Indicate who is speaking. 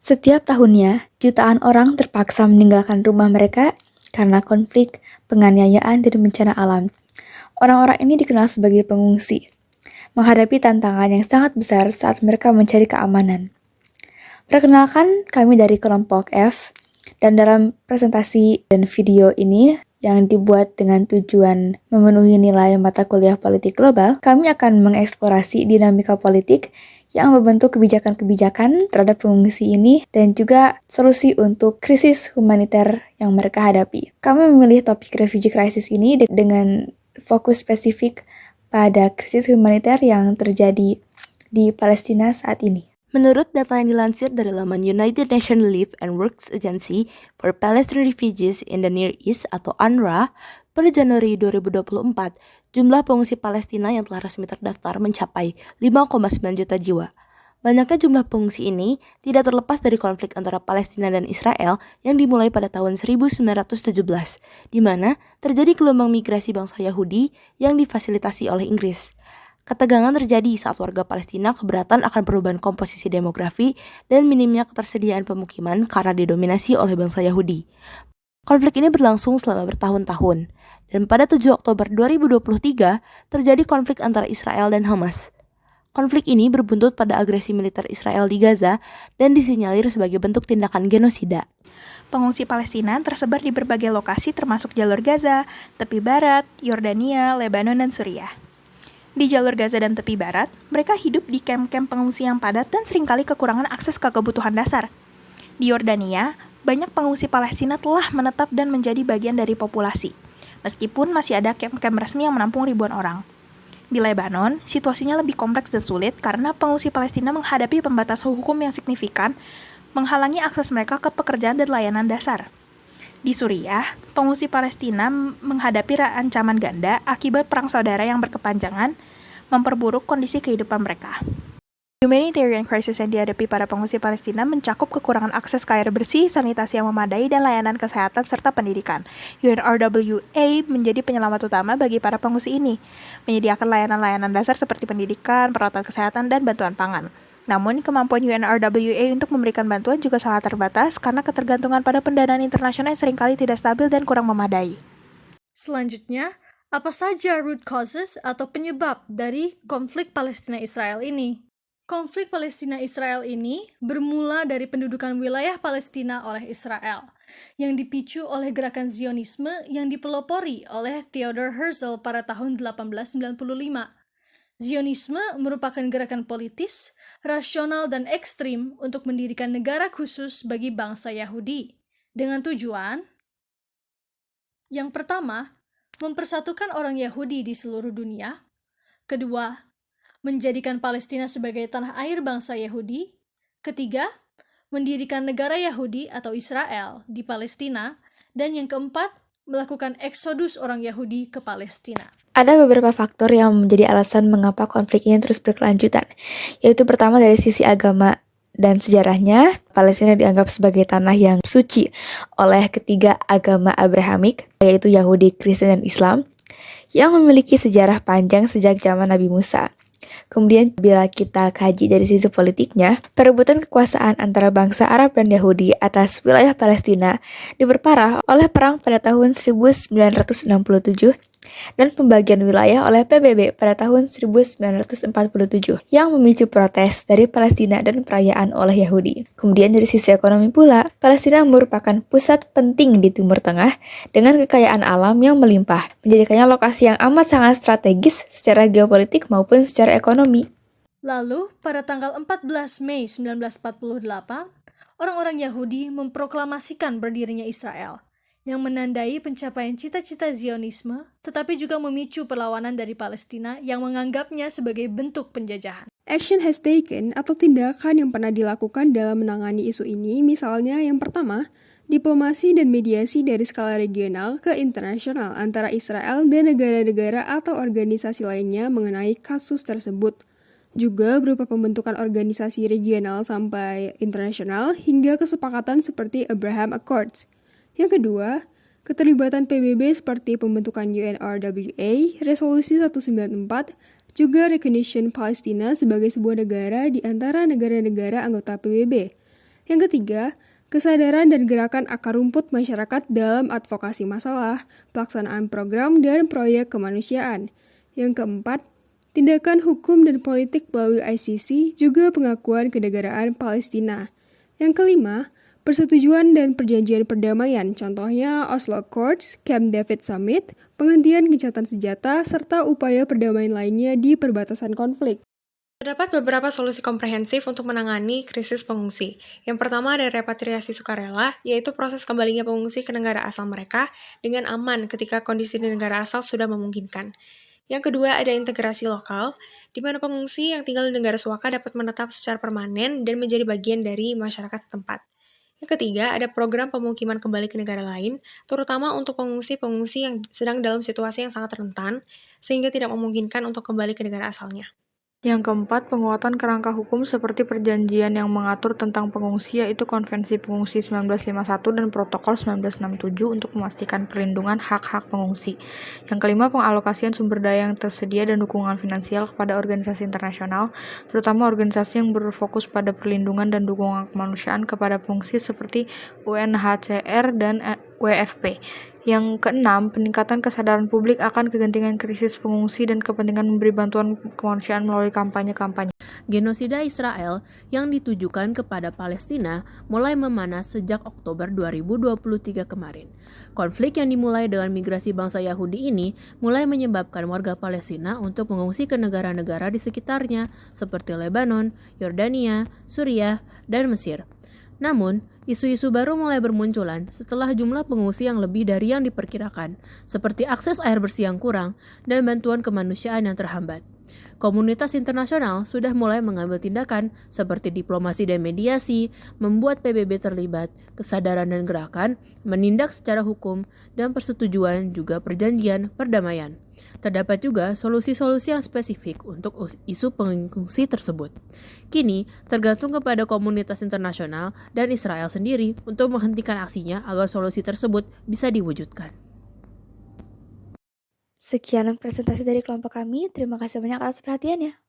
Speaker 1: Setiap tahunnya, jutaan orang terpaksa meninggalkan rumah mereka karena konflik, penganiayaan, dan bencana alam. Orang-orang ini dikenal sebagai pengungsi, menghadapi tantangan yang sangat besar saat mereka mencari keamanan. Perkenalkan, kami dari kelompok F, dan dalam presentasi dan video ini yang dibuat dengan tujuan memenuhi nilai mata kuliah politik global, kami akan mengeksplorasi dinamika politik yang membentuk kebijakan-kebijakan terhadap pengungsi ini dan juga solusi untuk krisis humaniter yang mereka hadapi. Kami memilih topik refugee crisis ini dengan fokus spesifik pada krisis humaniter yang terjadi di Palestina saat ini.
Speaker 2: Menurut data yang dilansir dari laman United Nations Relief and Works Agency for Palestinian Refugees in the Near East atau UNRWA, per Januari 2024, jumlah pengungsi Palestina yang telah resmi terdaftar mencapai 5,9 juta jiwa. Banyaknya jumlah pengungsi ini tidak terlepas dari konflik antara Palestina dan Israel yang dimulai pada tahun 1917, di mana terjadi gelombang migrasi bangsa Yahudi yang difasilitasi oleh Inggris. Ketegangan terjadi saat warga Palestina keberatan akan perubahan komposisi demografi dan minimnya ketersediaan pemukiman karena didominasi oleh bangsa Yahudi. Konflik ini berlangsung selama bertahun-tahun, dan pada 7 Oktober 2023 terjadi konflik antara Israel dan Hamas. Konflik ini berbuntut pada agresi militer Israel di Gaza dan disinyalir sebagai bentuk tindakan genosida.
Speaker 3: Pengungsi Palestina tersebar di berbagai lokasi termasuk jalur Gaza, tepi barat, Yordania, Lebanon, dan Suriah. Di jalur Gaza dan tepi barat, mereka hidup di kamp-kamp pengungsi yang padat dan seringkali kekurangan akses ke kebutuhan dasar. Di Yordania, banyak pengungsi Palestina telah menetap dan menjadi bagian dari populasi, meskipun masih ada kamp-kamp resmi yang menampung ribuan orang. Di Lebanon, situasinya lebih kompleks dan sulit karena pengungsi Palestina menghadapi pembatasan hukum yang signifikan, menghalangi akses mereka ke pekerjaan dan layanan dasar. Di Suriah, pengungsi Palestina menghadapi ancaman ganda akibat perang saudara yang berkepanjangan, memperburuk kondisi kehidupan mereka. Humanitarian crisis yang dihadapi para pengungsi Palestina mencakup kekurangan akses ke air bersih, sanitasi yang memadai, dan layanan kesehatan serta pendidikan. UNRWA menjadi penyelamat utama bagi para pengungsi ini, menyediakan layanan-layanan dasar seperti pendidikan, perawatan kesehatan, dan bantuan pangan. Namun, kemampuan UNRWA untuk memberikan bantuan juga sangat terbatas karena ketergantungan pada pendanaan internasional yang seringkali tidak stabil dan kurang memadai.
Speaker 4: Selanjutnya, apa saja root causes atau penyebab dari konflik Palestina-Israel ini? Konflik Palestina-Israel ini bermula dari pendudukan wilayah Palestina oleh Israel, yang dipicu oleh gerakan Zionisme yang dipelopori oleh Theodor Herzl pada tahun 1895. Zionisme merupakan gerakan politis, rasional, dan ekstrim untuk mendirikan negara khusus bagi bangsa Yahudi, dengan tujuan yang pertama, mempersatukan orang Yahudi di seluruh dunia. Kedua, menjadikan Palestina sebagai tanah air bangsa Yahudi. Ketiga, mendirikan negara Yahudi atau Israel di Palestina. Dan yang keempat, melakukan eksodus orang Yahudi ke Palestina.
Speaker 1: Ada beberapa faktor yang menjadi alasan mengapa konflik ini terus berkelanjutan, yaitu pertama dari sisi agama dan sejarahnya, Palestina dianggap sebagai tanah yang suci oleh ketiga agama Abrahamik, yaitu Yahudi, Kristen, dan Islam, yang memiliki sejarah panjang sejak zaman Nabi Musa. Kemudian bila kita kaji dari sisi politiknya, perebutan kekuasaan antara bangsa Arab dan Yahudi atas wilayah Palestina diperparah oleh perang pada tahun 1967 dan pembagian wilayah oleh PBB pada tahun 1947 yang memicu protes dari Palestina dan perayaan oleh Yahudi. Kemudian dari sisi ekonomi pula, Palestina merupakan pusat penting di Timur Tengah dengan kekayaan alam yang melimpah, menjadikannya lokasi yang amat sangat strategis secara geopolitik maupun secara ekonomi.
Speaker 4: Lalu, pada tanggal 14 Mei 1948, orang-orang Yahudi memproklamasikan berdirinya Israel, yang menandai pencapaian cita-cita Zionisme, tetapi juga memicu perlawanan dari Palestina yang menganggapnya sebagai bentuk penjajahan.
Speaker 5: Action has taken atau tindakan yang pernah dilakukan dalam menangani isu ini, misalnya yang pertama, diplomasi dan mediasi dari skala regional ke internasional antara Israel dan negara-negara atau organisasi lainnya mengenai kasus tersebut. Juga berupa pembentukan organisasi regional sampai internasional hingga kesepakatan seperti Abraham Accords. Yang kedua, keterlibatan PBB seperti pembentukan UNRWA, Resolusi 194, juga recognition Palestina sebagai sebuah negara di antara negara-negara anggota PBB. Yang ketiga, kesadaran dan gerakan akar rumput masyarakat dalam advokasi masalah, pelaksanaan program dan proyek kemanusiaan. Yang keempat, tindakan hukum dan politik melalui ICC juga pengakuan kenegaraan Palestina. Yang kelima, persetujuan dan perjanjian perdamaian, contohnya Oslo Accords, Camp David Summit, penghentian gencatan senjata, serta upaya perdamaian lainnya di perbatasan konflik.
Speaker 6: Terdapat beberapa solusi komprehensif untuk menangani krisis pengungsi. Yang pertama ada repatriasi sukarela, yaitu proses kembalinya pengungsi ke negara asal mereka dengan aman ketika kondisi di negara asal sudah memungkinkan. Yang kedua ada integrasi lokal, di mana pengungsi yang tinggal di negara suaka dapat menetap secara permanen dan menjadi bagian dari masyarakat setempat. Yang ketiga ada program pemukiman kembali ke negara lain, terutama untuk pengungsi-pengungsi yang sedang dalam situasi yang sangat rentan, sehingga tidak memungkinkan untuk kembali ke negara asalnya. Yang keempat, penguatan kerangka hukum seperti perjanjian yang mengatur tentang pengungsi yaitu Konvensi Pengungsi 1951 dan Protokol 1967 untuk memastikan perlindungan hak-hak pengungsi. Yang kelima, pengalokasian sumber daya yang tersedia dan dukungan finansial kepada organisasi internasional, terutama organisasi yang berfokus pada perlindungan dan dukungan kemanusiaan kepada pengungsi seperti UNHCR dan WFP. Yang keenam, peningkatan kesadaran publik akan kegentingan krisis pengungsi dan kepentingan memberi bantuan kemanusiaan melalui kampanye-kampanye.
Speaker 2: Genosida Israel yang ditujukan kepada Palestina mulai memanas sejak Oktober 2023 kemarin. Konflik yang dimulai dengan migrasi bangsa Yahudi ini mulai menyebabkan warga Palestina untuk mengungsi ke negara-negara di sekitarnya seperti Lebanon, Yordania, Suriah, dan Mesir. Namun, isu-isu baru mulai bermunculan setelah jumlah pengungsi yang lebih dari yang diperkirakan, seperti akses air bersih yang kurang dan bantuan kemanusiaan yang terhambat. Komunitas internasional sudah mulai mengambil tindakan seperti diplomasi dan mediasi, membuat PBB terlibat, kesadaran dan gerakan, menindak secara hukum, dan persetujuan juga perjanjian perdamaian. Terdapat juga solusi-solusi yang spesifik untuk isu pengungsi tersebut. Kini, tergantung kepada komunitas internasional dan Israel sendiri untuk menghentikan aksinya agar solusi tersebut bisa diwujudkan.
Speaker 1: Sekian presentasi dari kelompok kami. Terima kasih banyak atas perhatiannya.